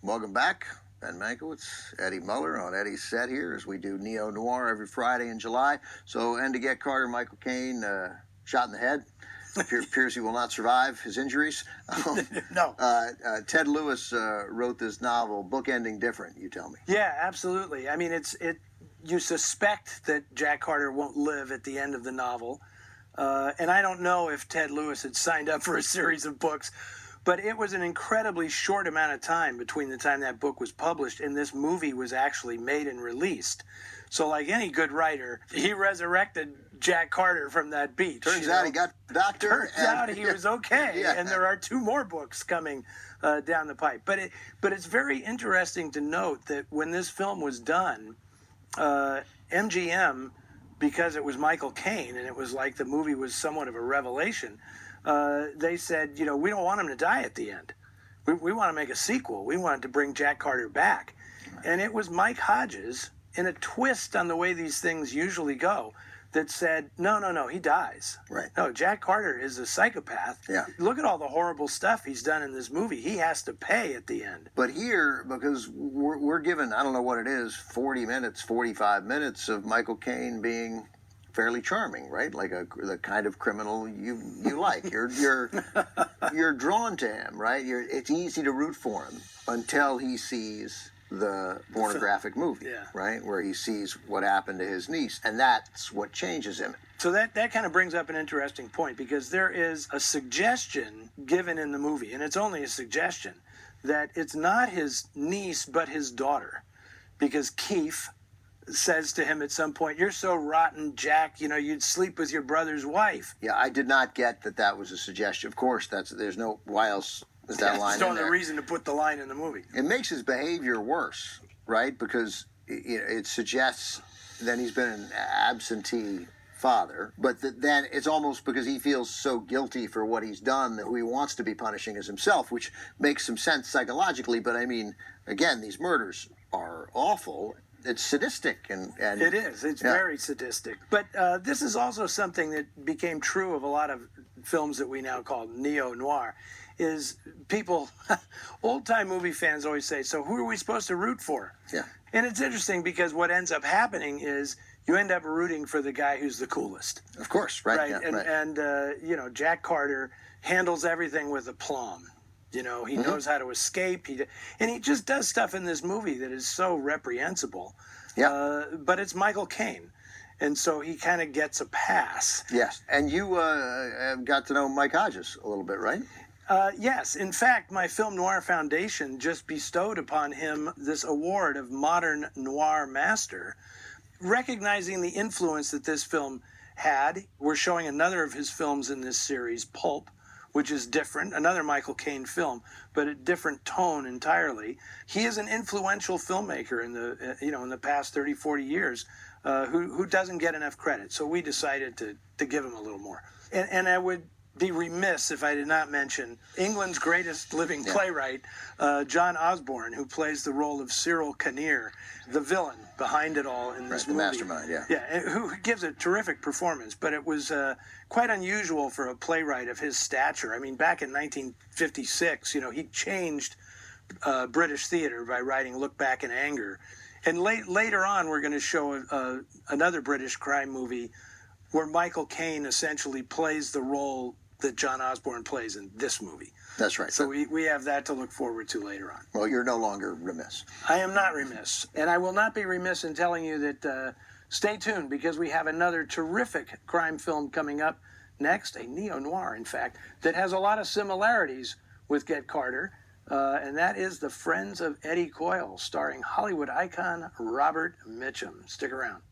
Welcome back. Ben Mankiewicz, Eddie Muller on Eddie's set here as we do neo-noir every Friday in July. So, and to get Carter, Michael Caine shot in the head. Appears he will not survive his injuries. No. Ted Lewis wrote this novel, bookending different, you tell me. Yeah, absolutely. I mean, you suspect that Jack Carter won't live at the end of the novel. And I don't know if Ted Lewis had signed up for a series of books, but it was an incredibly short amount of time between the time that book was published and this movie was actually made and released. So like any good writer, he resurrected Jack Carter from that beach. Turns out he got the doctor. Turns out he was okay. Yeah. And there are 2 more books coming down the pipe. But it's very interesting to note that when this film was done, MGM, because it was Michael Caine and it was like the movie was somewhat of a revelation, they said, we don't want him to die at the end. We want to make a sequel. We want to bring Jack Carter back. And it was Mike Hodges, in a twist on the way these things usually go, that said, no, he dies. Right. No, Jack Carter is a psychopath. Yeah. Look at all the horrible stuff he's done in this movie. He has to pay at the end. But here, because we're given, I don't know what it is, 40 minutes, 45 minutes of Michael Caine being fairly charming, right? Like the kind of criminal you like. You're drawn to him, right? It's easy to root for him until he sees the pornographic movie, Yeah. right? Where he sees what happened to his niece, and that's what changes him. So that kind of brings up an interesting point, because there is a suggestion given in the movie, and it's only a suggestion, that it's not his niece but his daughter, because Keith says to him at some point, "You're so rotten, Jack, you'd sleep with your brother's wife." Yeah, I did not get that was a suggestion. Of course, there's no, why else is that line in there? That's the only reason to put the line in the movie. It makes his behavior worse, right? Because it suggests that he's been an absentee father, but then it's almost because he feels so guilty for what he's done that who he wants to be punishing is himself, which makes some sense psychologically. But I mean, again, these murders are awful. It's sadistic, and it is. It's very sadistic. But this is also something that became true of a lot of films that we now call neo-noir. Is people, old-time movie fans always say, so who are we supposed to root for? Yeah. And it's interesting because what ends up happening is you end up rooting for the guy who's the coolest. Of course, right? Right. Yeah, And Jack Carter handles everything with aplomb. He knows how to escape. And he just does stuff in this movie that is so reprehensible. Yeah. But it's Michael Caine. And so he kind of gets a pass. Yes. And you got to know Mike Hodges a little bit, right? Yes. In fact, my Film Noir Foundation just bestowed upon him this award of Modern Noir Master, recognizing the influence that this film had. We're showing another of his films in this series, Pulp, which is different, another Michael Caine film, but a different tone entirely. He is an influential filmmaker in the past 30, 40 years who doesn't get enough credit. So we decided to give him a little more. And I would be remiss if I did not mention England's greatest living playwright, John Osborne, who plays the role of Cyril Kinnear, the villain behind it all in this movie. The mastermind, yeah. Yeah, who gives a terrific performance, but it was quite unusual for a playwright of his stature. I mean, back in 1956, he changed British theater by writing Look Back in Anger. And later on, we're going to show another British crime movie where Michael Caine essentially plays the role that John Osborne plays in this movie. That's right. So we have that to look forward to later on. Well, you're no longer remiss. I am not remiss. And I will not be remiss in telling you that stay tuned, because we have another terrific crime film coming up next, a neo-noir, in fact, that has a lot of similarities with Get Carter, and that is The Friends of Eddie Coyle, starring Hollywood icon Robert Mitchum. Stick around.